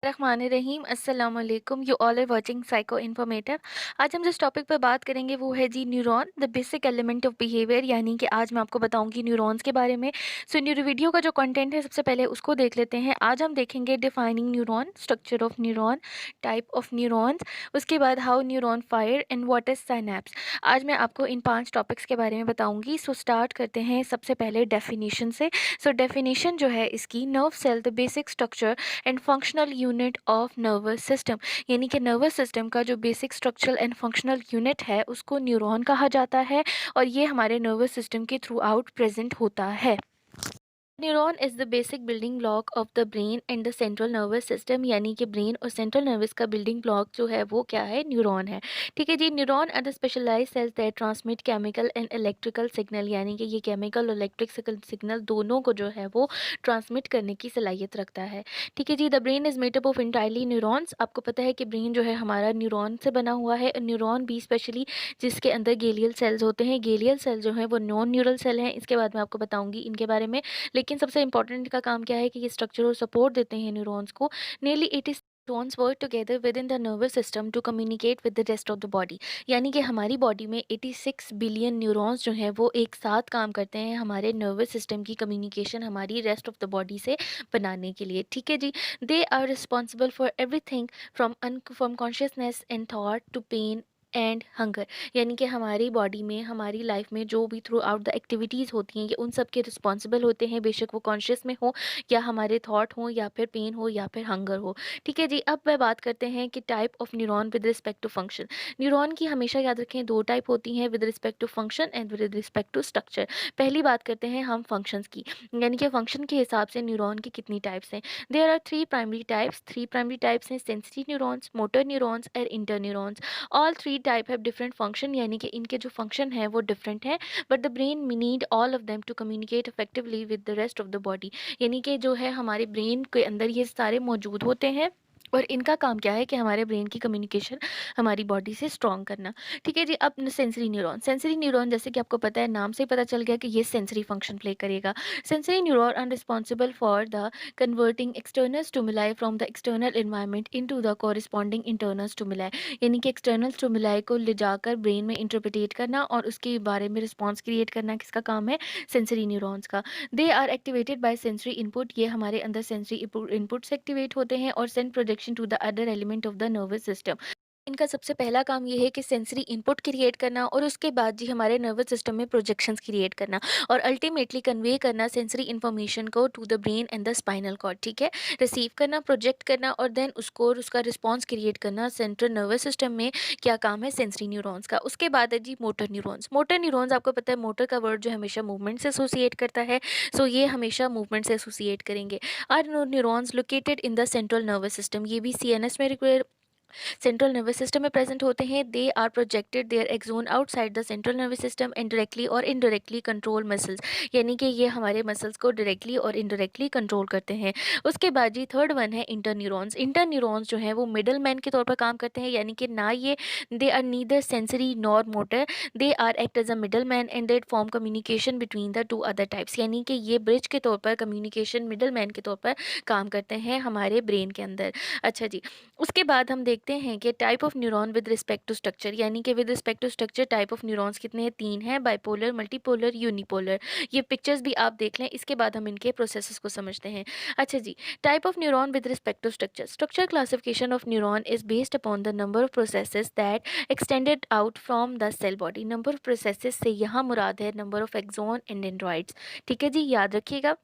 रहीम अस्सलाम वालेकुम। You all are watching psycho informative. आज हम जिस टॉपिक पर बात करेंगे वो है जी neuron the basic element of behaviour, यानी कि आज मैं आपको बताऊंगी न्यूरॉन्स के बारे में। सो वीडियो का जो कंटेंट है सबसे पहले उसको देख लेते हैं। आज हम देखेंगे defining neuron, structure of neuron, type of neurons, उसके बाद how neuron fire and what is synapse. आज मैं आपको इन 5 टॉपिक्स के बारे में बताऊंगी। सो स्टार्ट करते हैं सबसे पहले डेफिनेशन से। सो डेफिनेशन जो है इसकी, nerve cell the basic structure and functional unit of nervous system, यानी कि नर्वस सिस्टम का जो basic structural and functional unit है उसको न्यूरॉन कहा जाता है, और ये हमारे नर्वस सिस्टम के थ्रू आउट प्रेजेंट होता है। Neuron is the basic building block of the brain and the central nervous system, यानी कि ब्रेन और सेंट्रल नर्वस का बिल्डिंग ब्लॉक जो है वो क्या है, न्यूरॉन है। ठीक है जी। Neuron are the specialised cells that transmit chemical and electrical signal, यानी कि ये केमिकल और इलेक्ट्रिकल सिग्नल दोनों को जो है वो ट्रांसमिट करने की सलाहियत रखता है। ठीक है जी। The brain is made up of entirely neurons. आपको पता है कि ब्रेन जो है हमारा न्यूरॉन से बना हुआ है। न्यूरॉन भी स्पेशली जिसके अंदर गेलियल सेल्स होते हैं। गेलियल सेल जो है वो नॉन न्यूरल सेल हैं। इसके बाद मैं आपको बताऊंगी इनके बारे में। लेकिन सबसे इंपॉर्टेंट इनका काम क्या है कि ये स्ट्रक्चर और सपोर्ट देते हैं न्यूरॉन्स को। Nearly 80 neurons work together within the nervous system to communicate with the rest of the body, यानी कि हमारी बॉडी में 86 बिलियन न्यूरॉन्स जो हैं वो एक साथ काम करते हैं हमारे नर्वस सिस्टम की कम्युनिकेशन हमारी रेस्ट ऑफ द बॉडी से बनाने के लिए। ठीक है जी। They are responsible for everything from consciousness and thought to pain and hunger, यानी कि हमारी बॉडी में हमारी लाइफ में जो भी थ्रू आउट द एक्टिविटीज़ होती हैं ये उन सब के रिस्पॉन्सिबल होते हैं, बेशक वो कॉन्शियस में हो या हमारे थॉट हो या फिर पेन हो या फिर हंगर हो। ठीक है जी। अब वह बात करते हैं कि type of neuron with respect to function. Neuron की हमेशा याद रखें 2 टाइप होती हैं, with respect to function and with respect to structure. पहली बात करते हैं हम फंक्शंस की, यानी कि फंक्शन के हिसाब से न्यूरॉन की कितनी टाइप्स हैं। देयर आर 3 प्राइमरी टाइप्स हैं, सेंसरी न्यूरॉन्स, मोटर न्यूरॉन्स और interneurons. All 3 type have different function, यानी कि इनके जो फंक्शन है वो डिफरेंट है, but the brain need all of them to communicate effectively with the rest of the body, यानी कि जो है हमारे ब्रेन के अंदर ये सारे मौजूद होते हैं और इनका काम क्या है कि हमारे ब्रेन की कम्युनिकेशन हमारी बॉडी से स्ट्रॉन्ग करना। ठीक है जी। अब सेंसरी न्यूरॉन जैसे कि आपको पता है, नाम से ही पता चल गया कि ये सेंसरी फंक्शन प्ले करेगा। Sensory neuron are responsible for the converting external stimuli from the external environment into the corresponding internal stimuli, यानी कि एक्सटर्नल स्टिमुलाई को ले जाकर ब्रेन में इंटरप्रिटेट करना और उसके बारे में रिस्पॉन्स क्रिएट करना किसका काम है, सेंसरी न्यूरॉन्स का। They are activated by sensory input, ये हमारे अंदर सेंसरी इनपुट से एक्टिवेट होते हैं और send projection to the other element of the nervous system. इनका सबसे पहला काम ये है कि सेंसरी इनपुट क्रिएट करना और उसके बाद जी हमारे नर्वस सिस्टम में प्रोजेक्शंस क्रिएट करना और अल्टीमेटली कन्वे करना सेंसरी इन्फॉर्मेशन को to the brain and the spinal cord. ठीक है। रिसीव करना, प्रोजेक्ट करना और देन उसको और उसका रिस्पॉन्स क्रिएट करना सेंट्रल नर्वस सिस्टम में, क्या काम है सेंसरी न्यूरॉन्स का। उसके बाद है जी मोटर न्यूरॉन्स। मोटर न्यूरॉन्स आपको पता है मोटर का वर्ड जो हमेशा मूवमेंट से एसोसिएट करता है, सो ये हमेशा मूवमेंट से एसोसिएट करेंगे। Are neurons located in the central nervous system, ये भी सीएनएस में सेंट्रल नर्वस सिस्टम में प्रेजेंट होते हैं। They are projected their axon outside the central nervous system and directly or indirectly control muscles, यानी कि ये हमारे मसल्स को डायरेक्टली और इनडायरेक्टली कंट्रोल करते हैं। उसके बाद जी थर्ड वन है इंटर न्यूरॉन्स। इंटर न्यूरॉन्स जो है वो मिडल मैन के तौर पर काम करते हैं, यानी कि ना ये they are neither sensory nor motor, they are act as a middle man and that form communication between the 2 other types, यानी कि ये ब्रिज के तौर पर कम्युनिकेशन मिडल मैन के तौर पर काम करते हैं हमारे ब्रेन के अंदर। अच्छा जी। उसके बाद हम देखते हैं कि type of neuron with respect to structure, यानी कि with respect to structure type of neurons कितने हैं, 3 हैं, बाइपोलर, मल्टीपोलर, यूनिपोलर। ये पिक्चर्स भी आप देख लें, इसके बाद हम इनके प्रोसेसेस को समझते हैं। अच्छा जी। Type of neuron with respect to structure, structure classification of neuron is based upon the number of processes that extended out from the cell body. Number of processes से यहाँ मुराद है number of axon and dendrites. ठीक है जी, याद रखिएगा।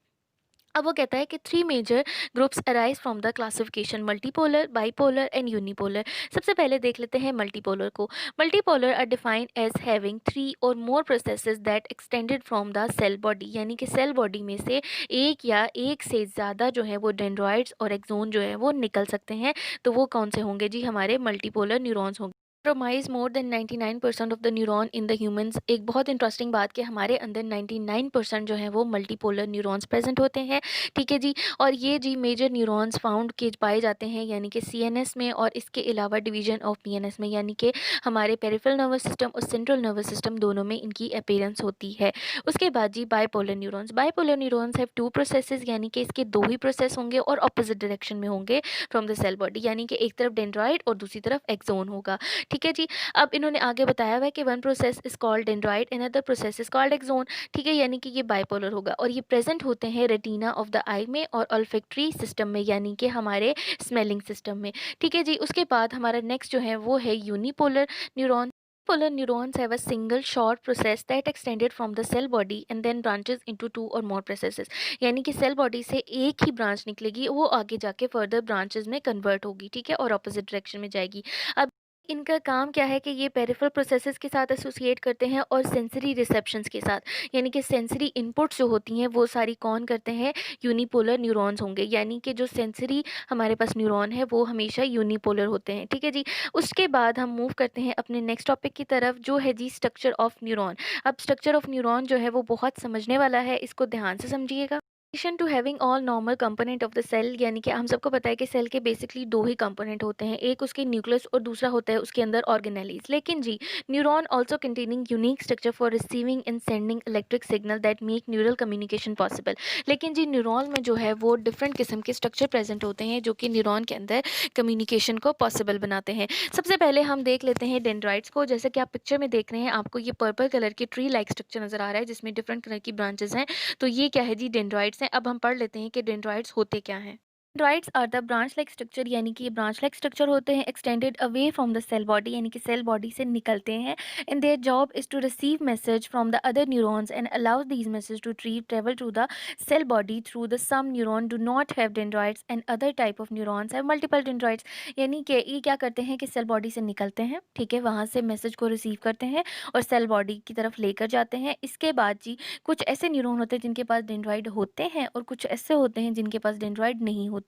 अब वो कहता है कि 3 major groups arise from the classification, multipolar, bipolar and unipolar. सबसे पहले देख लेते हैं मल्टीपोलर को। Multipolar are defined as having 3 or more processes that extended from the cell body, यानी कि सेल बॉडी में से एक या एक से ज़्यादा जो है वो डेंड्रॉइड्स और एक्सोन जो है वो निकल सकते हैं। तो वो कौन से होंगे जी, हमारे मल्टीपोलर न्यूरॉन्स होंगे। Compromise more than 99% of the neuron in the humans. एक बहुत इंटरेस्टिंग बात कि हमारे अंदर 99% जो है वो मल्टीपोलर न्यूरॉन्स प्रेजेंट होते हैं, ठीक है जी। और ये जी मेजर न्यूरॉन्स फाउंड के पाए जाते हैं यानी कि सीएनएस में, और इसके अलावा डिवीजन ऑफ पीएनएस में, यानी कि हमारे पेरिफेरल नर्वस सिस्टम और सेंट्रल नर्वस सिस्टम दोनों में इनकी अपीयरेंस होती है। उसके बाद जी bipolar neurons have two processes, यानी कि इसके दो ही प्रोसेस होंगे और ऑपोजिट डायरेक्शन में होंगे फ्रॉम द सेल बॉडी, यानी कि एक तरफ डेंड्राइट और दूसरी तरफ एक्सोन होगा, ठीक है जी। अब इन्होंने आगे बताया हुआ है कि one process is called dendrite, another process is called axon, ठीक है। यानी कि ये बाइपोलर होगा और ये प्रेजेंट होते हैं रेटिना ऑफ द आई में और ऑल्फैक्टरी सिस्टम में, यानी कि हमारे स्मेलिंग सिस्टम में, ठीक है जी। उसके बाद हमारा नेक्स्ट जो है वो है unipolar neuron. Polar neurons have a single short process that extended from the cell body and then branches into two or more processes। यानी कि सेल बॉडी से एक ही ब्रांच निकलेगी, वो आगे जाके फर्दर ब्रांचेस में कन्वर्ट होगी, ठीक है, और ऑपोजिट डायरेक्शन में जाएगी। अब इनका काम क्या है कि ये पेरिफेरल प्रोसेसेस के साथ एसोसिएट करते हैं और सेंसरी रिसेप्शंस के साथ, यानी कि सेंसरी इनपुट्स जो होती हैं वो सारी कौन करते हैं, यूनिपोलर न्यूरॉन्स होंगे। यानी कि जो सेंसरी हमारे पास न्यूरॉन है वो हमेशा यूनिपोलर होते हैं, ठीक है जी। उसके बाद हम मूव करते हैं अपने नेक्स्ट टॉपिक की तरफ, जो है जी स्ट्रक्चर ऑफ न्यूरॉन। अब स्ट्रक्चर ऑफ न्यूरॉन जो है वो बहुत समझने वाला है, इसको ध्यान से समझिएगा। Addition to having all normal component of the cell, यानी कि हम सबको पता है कि सेल के बेसिकली दो ही कंपोनेंट होते हैं, एक उसके न्यूक्लियस और दूसरा होता है उसके अंदर ऑर्गेनेलीज। लेकिन जी neuron also containing unique structure for receiving and sending electric signal that make neural communication possible. लेकिन जी न्यूरॉन में जो है वो डिफरेंट किस्म के स्ट्रक्चर प्रेजेंट होते हैं जो कि न्यूरॉन के अंदर कम्युनिकेशन को पॉसिबल बनाते हैं। सबसे पहले हम देख लेते हैं डेंड्राइट्स को। जैसे कि आप पिक्चर में देख रहे हैं, आपको ये पर्पल कलर के ट्री लाइक स्ट्रक्चर नजर आ रहा है जिसमें डिफरेंट कलर की ब्रांचेस हैं। तो ये क्या है जी, डेंड्राइट्स हैं। अब हम पढ़ लेते हैं कि डेंड्राइट्स होते क्या हैं। Dendrites are the branch like structure, यानी कि ये ब्रांच लाइक स्ट्रक्चर होते हैं extended away from the cell body, यानी कि सेल बॉडी से निकलते हैं। And their job is to receive message from the other neurons and allows these message to travel to the cell body through the some neuron do not have dendrites and other type of neurons have multiple dendrites. यानी कि ये क्या करते हैं कि cell body से निकलते हैं, ठीक है, वहाँ से मैसेज को रिसीव करते हैं और सेल बॉडी की तरफ लेकर जाते हैं। इसके बाद जी कुछ ऐसे न्यूरॉन होते हैं जिनके पास डेंड्राइट होते हैं और कुछ ऐसे होते हैं जिनके पास डेंड्राइट नहीं होते,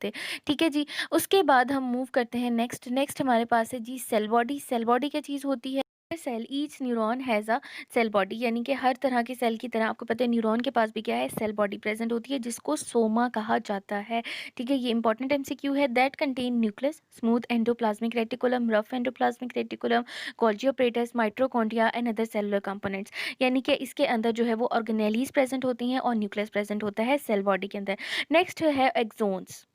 ठीक है जी। उसके बाद हम मूव करते हैं नेक्स्ट हमारे पास है जी सेल बॉडी। सेल बॉडी क्या चीज़ होती है? Cell each neuron has a cell body, यानी कि हर तरह के सेल की तरह आपको पता है न्यूरॉन के पास भी क्या है, सेल बॉडी प्रेजेंट होती है जिसको सोमा कहा जाता है, ठीक है। ये इंपॉर्टेंट एमसीक्यू है। That contain nucleus, smooth endoplasmic reticulum, rough endoplasmic reticulum, Golgi apparatus, mitochondria and other cellular components. यानी कि इसके अंदर जो है वो ऑर्गेनेलीज प्रेजेंट होती हैं और न्यूक्लियस प्रेजेंट होता है सेल बॉडी के अंदर। नेक्स्ट है axons.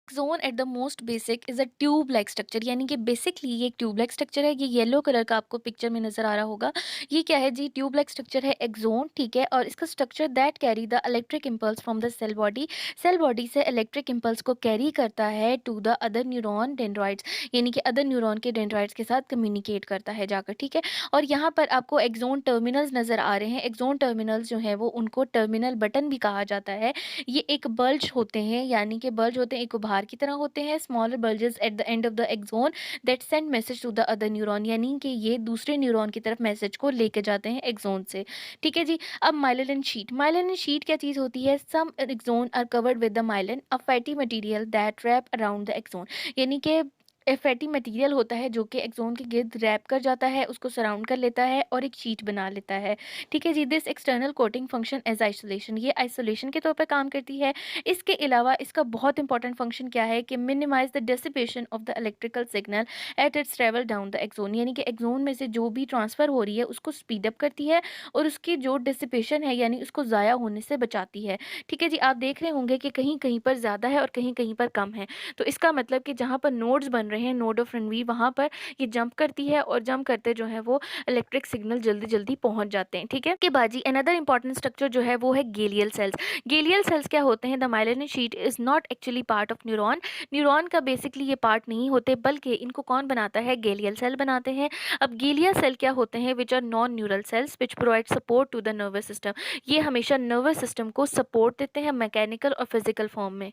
Axon at the most basic is a tube like structure, यानी कि बेसिकली ये एक ट्यूब लाइक स्ट्रक्चर है। ये येलो कलर का आपको पिक्चर में नजर आ रहा होगा। ये क्या है जी, ट्यूब लाइक स्ट्रक्चर है एक्सोन, ठीक है। और इसका structure that carry the electric impulse from the cell body, cell body से इलेक्ट्रिक इंपल्स को कैरी करता है to the other neuron dendrites, यानी कि अदर न्यूरॉन के डेंड्राइट्स के साथ कम्युनिकेट करता है जाकर, ठीक है। और यहाँ पर आपको एक्सोन टर्मिनल्स नजर आ रहे हैं। एक्सोन टर्मिनल्स जो है वो उनको टर्मिनल बटन भी कहा जाता है। ये एक बल्ज होते हैं, यानी कि बल्ज होते हैं एक उभार की तरह होते हैं, smaller bulges at the end of the axon that send message to the other neuron, यानी कि ये दूसरे न्यूरॉन की तरफ मैसेज को लेके जाते हैं एक्सोन से, ठीक है जी। अब माइलिन शीट, माइलिन शीट क्या चीज होती है? Some axon are covered with the myelin, a fatty material that wrap around the axon, यानी कि फैटी मटेरियल होता है जो कि एक्सोन के गिर्द रैप कर जाता है, उसको सराउंड कर लेता है और एक शीट बना लेता है, ठीक है जी। This external coating function as isolation, ये आइसोलेशन के तौर पर काम करती है। इसके अलावा इसका बहुत इंपॉर्टेंट फंक्शन क्या है कि minimise the dissipation of the electrical signal at its travel down the axon, यानी कि एक्सोन में से जो भी ट्रांसफर हो रही है उसको स्पीड अप करती है और उसकी जो डिसिपेशन है यानी उसको ज़ाया होने से बचाती है, ठीक है जी। आप देख रहे होंगे कि कहीं कहीं पर ज़्यादा है और कहीं कहीं पर कम है, तो इसका मतलब कि जहाँ पर नोड्स बन रहे हैं, नोड ऑफ रनवी, वहाँ पर ये जंप करती है और जंप करते जो है वो इलेक्ट्रिक सिग्नल जल्दी जल्दी पहुंच जाते हैं, ठीक है। के बाजी अनदर इंपॉर्टेंट स्ट्रक्चर जो है वो है गेलियल सेल्स। गेलियल सेल्स क्या होते हैं? The myelin sheath is not actually part of neuron, neuron का बेसिकली ये पार्ट नहीं होते, बल्कि इनको कौन बनाता है? गेलियल सेल बनाते हैं। अब गेलिया सेल क्या होते हैं? Which are non neural cells which provide support to the nervous system, ये हमेशा नर्वस सिस्टम को सपोर्ट देते हैं मैकेनिकल और फिजिकल फॉर्म में।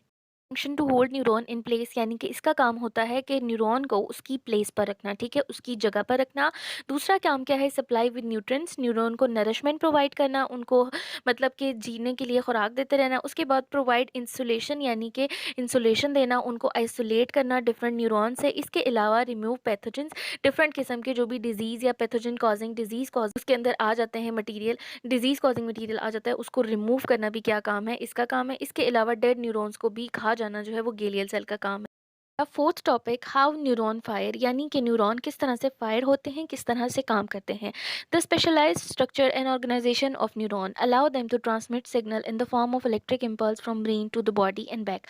Function to hold neuron in place, यानी कि इसका काम होता है कि न्यूरॉन को उसकी प्लेस पर रखना, ठीक है, उसकी जगह पर रखना। दूसरा काम क्या है, सप्लाई विद न्यूट्रिएंट्स, न्यूरॉन को नरिशमेंट प्रोवाइड करना, उनको मतलब कि जीने के लिए खुराक देते रहना। उसके बाद प्रोवाइड इंसुलेशन, यानी कि इंसुलेशन देना, उनको आइसोलेट करना डिफरेंट न्यूरॉन से। इसके अलावा रिमूव पैथोजेंस, डिफरेंट किस्म के जो भी डिजीज़ या पैथोजन कॉजिंग डिजीज़ कॉज उसके अंदर आ जाते हैं मटीरियल, डिजीज़ कॉजिंग मटीरियल आ जाता है, उसको रिमूव करना भी क्या काम है, इसका काम है। इसके अलावा डेड न्यूरॉन्स को भी खा जाना जो है वो गेलियल सेल का काम है। Fourth topic, how neuron fire, यानी कि न्यूरॉन किस तरह से फायर होते हैं, किस तरह से काम करते हैं। The specialised structure and organisation of neuron allow them to transmit signal in the form of electric impulse from brain to the body and back.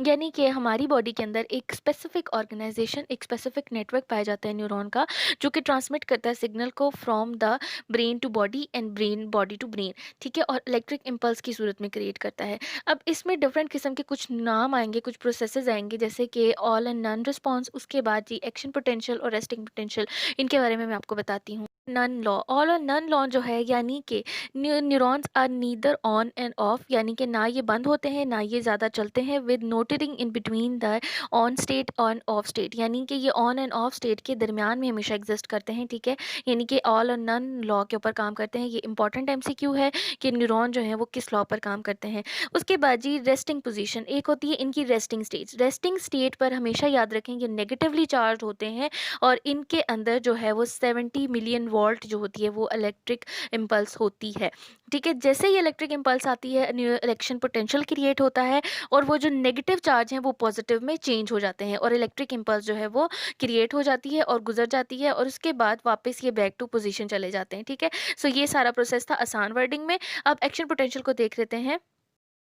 यानी कि हमारी बॉडी के अंदर एक स्पेसिफिक ऑर्गेनाइजेशन, एक स्पेसिफिक नेटवर्क पाया जाता है न्यूरॉन का, जो कि ट्रांसमिट करता है सिग्नल को from the brain to body and brain body to brain, ठीक है, और इलेक्ट्रिक इम्पल्स की सूरत में क्रिएट करता है। अब इसमें डिफरेंट किस्म के कुछ नाम आएंगे, कुछ प्रोसेसेस आएंगे, जैसे कि ऑल एंड नन रिस्पॉन्स, उसके बाद जी एक्शन पोटेंशियल और रेस्टिंग पोटेंशियल। इनके बारे में मैं आपको बताती हूँ। None law, all or none law जो है, यानी कि neurons are neither on and off, यानी कि ना ये बंद होते हैं ना ये ज़्यादा चलते हैं, with noting in between the on state on off state, यानी कि ये ऑन एंड ऑफ स्टेट के दरमियान में हमेशा एग्जिस्ट करते हैं, ठीक है, यानी कि ऑल और नन लॉ के ऊपर काम करते हैं। ये इंपॉर्टेंट एमसीक्यू है कि न्यूरॉन जो है वो किस लॉ पर काम करते हैं। उसके बाद जी रेस्टिंग पोजीशन, एक होती है इनकी रेस्टिंग स्टेट। रेस्टिंग स्टेट पर हमेशा याद रखें ये नेगेटिवली चार्ज होते हैं, और इनके अंदर जो है वो 70 मिलियन वोल्ट जो होती है वो इलेक्ट्रिक इम्पल्स होती है, ठीक है। जैसे ही इलेक्ट्रिक इम्पल्स आती है, इलेक्शन पोटेंशियल क्रिएट होता है, और वो जो नेगेटिव चार्ज हैं वो पॉजिटिव में चेंज हो जाते हैं, और इलेक्ट्रिक इम्पल्स जो है वो क्रिएट हो जाती है और गुजर जाती है, और उसके बाद वापस ये बैक टू पोजीशन चले जाते हैं, ठीक है। सो ये सारा प्रोसेस था आसान वर्डिंग में। अब एक्शन पोटेंशियल को देख लेते हैं।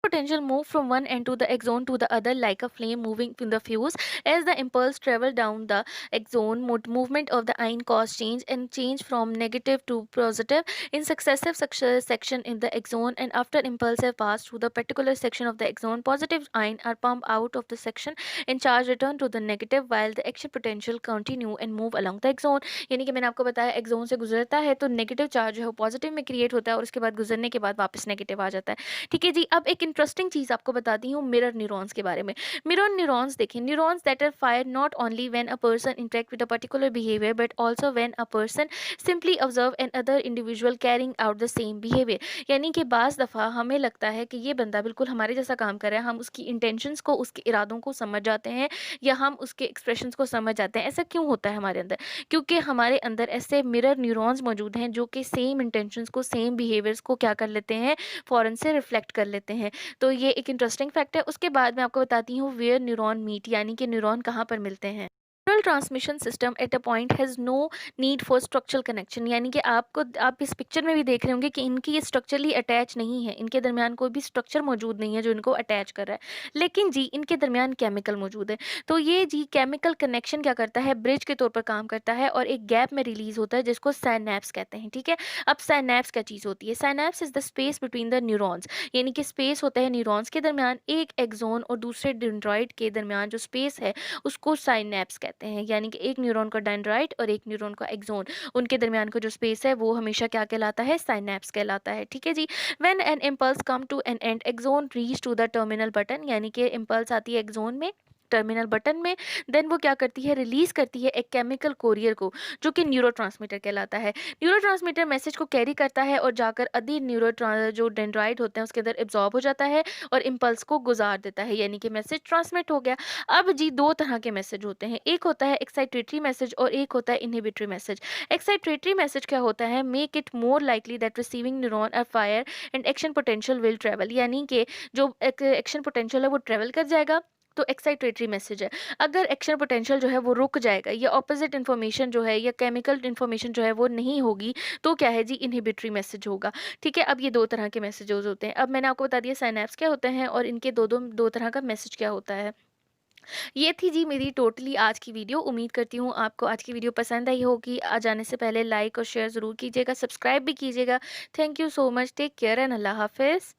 Potential move from one end to the axon to the other like a flame moving in the fuse. As the impulse travel down the axon, movement of the ion cause change and change from negative to positive in successive section in the axon. And after impulse have passed through the particular section of the axon, positive ion are pumped out of the section and charge return to the negative, while the action potential continue and move along the axon. यानी कि मैंने आपको बताया axon से गुजरता है तो negative charge जो है पॉजिटिव में क्रिएट होता है, और उसके बाद गुजरने के बाद वापस नेगेटिव आ जाता है, ठीक है जी। अब एक इंटरेस्टिंग चीज़ आपको बताती हूँ मिरर न्यूरॉन्स के बारे में। मिरर न्यूरॉन्स देखें, neurons that are fire not only when a person interact with a particular behaviour but also when a person simply observe an other individual carrying out the same behaviour. यानी कि बाज़ दफ़ा हमें लगता है कि ये बंदा बिल्कुल हमारे जैसा काम कर रहा है, हम उसकी इंटेंशंस को, उसके इरादों को समझ जाते हैं, या हम उसके एक्सप्रेशंस को समझ जाते हैं। ऐसा क्यों होता है हमारे अंदर? क्योंकि हमारे अंदर ऐसे मिरर न्यूरॉन्स मौजूद हैं जो कि सेम इंटेंशंस को, सेम बिहेवियर्स को क्या कर लेते हैं, फ़ौरन से रिफ्लेक्ट कर लेते हैं। तो ये एक इंटरेस्टिंग फैक्ट है। उसके बाद मैं आपको बताती हूँ वेयर न्यूरॉन मीट, यानी कि न्यूरॉन कहाँ पर मिलते हैं। Neural transmission system at a point has no need for structural connection, यानी कि आप इस पिक्चर में भी देख रहे होंगे कि इनकी ये स्ट्रक्चरली अटैच नहीं है, इनके दरमियान कोई भी स्ट्रक्चर मौजूद नहीं है जो इनको अटैच कर रहा है, लेकिन जी इनके दरमियान केमिकल मौजूद है। तो ये जी केमिकल कनेक्शन क्या करता है, ब्रिज के तौर पर काम करता है, और एक गैप में रिलीज होता है जिसको साइनैप्स कहते हैं, ठीक है। अब साइनैप्स क्या चीज़ होती है? Synapse is the space between the neurons, यानी कि स्पेस होता है न्यूरॉन्स के दरमियान, एक एक्सोन और दूसरे डेंड्राइट के दरमियान जो स्पेस है उसको साइनैप्स कहते हैं। यानी कि एक न्यूरॉन का डेंड्राइट और एक न्यूरॉन का एक्सोन, उनके दरमियान का जो स्पेस है वो हमेशा क्या कहलाता है, साइनैप्स कहलाता है, ठीक है जी। When an impulse come to an end axon reach to the terminal button, यानी कि इम्पल्स आती है एक्सोन में, टर्मिनल बटन में, देन वो क्या करती है, रिलीज करती है एक केमिकल कोरियर को जो कि न्यूरोट्रांसमीटर कहलाता है। न्यूरोट्रांसमीटर मैसेज को कैरी करता है और जाकर अधि जो डेंड्राइट होते हैं उसके अंदर एब्जॉर्ब हो जाता है और इम्पल्स को गुजार देता है, यानी कि मैसेज ट्रांसमिट हो गया। अब जी दो तरह के मैसेज होते हैं, एक होता है एक्साइटेटरी मैसेज और एक होता है इनहिबिटरी मैसेज। एक्साइटेटरी मैसेज क्या होता है, make it more likely that receiving neuron are fire and action potential will travel, यानी कि जो एक्शन पोटेंशियल है वो ट्रेवल कर जाएगा, तो एक्साइटेटरी मैसेज है। अगर एक्शन पोटेंशियल जो है वो रुक जाएगा या ऑपोजिट इन्फॉर्मेशन जो है या केमिकल इन्फॉर्मेशन जो है वो नहीं होगी, तो क्या है जी, इनहिबिटरी मैसेज होगा, ठीक है। अब ये दो तरह के मैसेजेस होते हैं। अब मैंने आपको बता दिया साइनैप्स क्या होते हैं और इनके दो तरह का मैसेज क्या होता है। ये थी जी मेरी टोटली आज की वीडियो। उम्मीद करती हूँ आपको आज की वीडियो पसंद आई होगी। आ जाने से पहले लाइक और शेयर ज़रूर कीजिएगा, सब्सक्राइब भी कीजिएगा। Thank you so much, take care and अल्लाह हाफिज़।